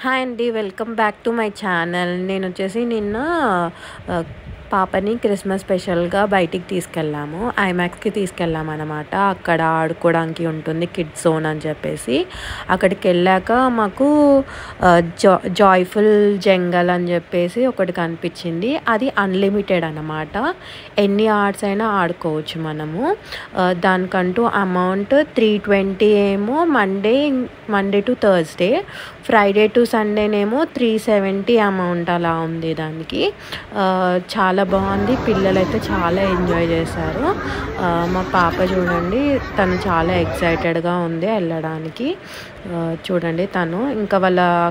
Hi అండి. Welcome back to my channel. నేను వచ్చేసి నిన్న పాపని క్రిస్మస్ స్పెషల్గా బయటికి తీసుకెళ్ళాము. ఐమాక్స్కి తీసుకెళ్ళామన్నమాట. అక్కడ ఆడుకోవడానికి ఉంటుంది కిడ్స్ జోన్ అని చెప్పేసి. అక్కడికి వెళ్ళాక మాకు జాయ్ఫుల్ జంగల్ అని చెప్పేసి ఒకటి కనిపించింది. అది అన్లిమిటెడ్ అన్నమాట. ఎన్ని ఆర్ట్స్ అయినా ఆడుకోవచ్చు మనము. దానికంటూ అమౌంట్ 320 ఏమో Monday to Thursday, Friday to సండేనేమో 370 అమౌంట్ అలా ఉంది దానికి. చాలా బాగుంది. పిల్లలైతే చాలా ఎంజాయ్ చేశారు. మా పాప చూడండి, తను చాలా ఎక్సైటెడ్గా ఉంది వెళ్ళడానికి. చూడండి, తను ఇంకా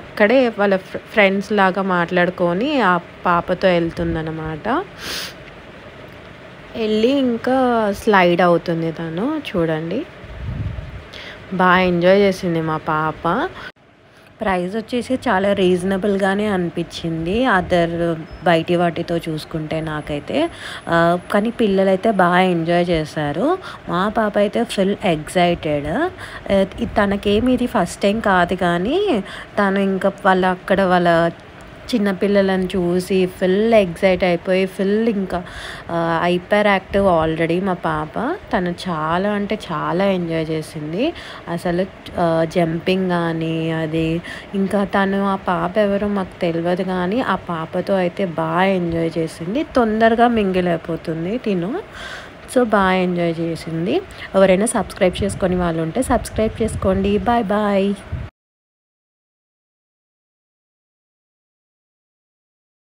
అక్కడే వాళ్ళ ఫ్రెండ్స్ లాగా మాట్లాడుకొని ఆ పాపతో వెళ్తుందన్నమాట. వెళ్ళి ఇంకా స్లైడ్ అవుతుంది తను. చూడండి, బాగా ఎంజాయ్ చేసింది మా పాప. ప్రైస్ వచ్చేసి చాలా రీజనబుల్గానే అనిపించింది అదర్ బయటి వాటితో చూసుకుంటే నాకైతే. కానీ పిల్లలైతే బాగా ఎంజాయ్ చేశారు. మా పాప అయితే ఫుల్ ఎగ్జైటెడ్. తనకేమి ఇది ఫస్ట్ టైం కాదు, కానీ తను ఇంకా వాళ్ళ చిన్నపిల్లలను చూసి ఫుల్ ఎగ్జైట్ అయిపోయి ఇంకా హైపర్ యాక్టివ్ ఆల్రెడీ మా పాప. తను చాలా అంటే చాలా ఎంజాయ్ చేసింది అసలు. జంపింగ్ కానీ అది ఇంకా ఆ పాప ఎవరో మాకు తెలియదు, కానీ ఆ పాపతో అయితే బాగా ఎంజాయ్ చేసింది. తొందరగా మింగిల్ అయిపోతుంది తిను. సో బాగా ఎంజాయ్ చేసింది. ఎవరైనా సబ్స్క్రైబ్ చేసుకొని వాళ్ళు ఉంటే సబ్స్క్రైబ్ చేసుకోండి. Bye bye.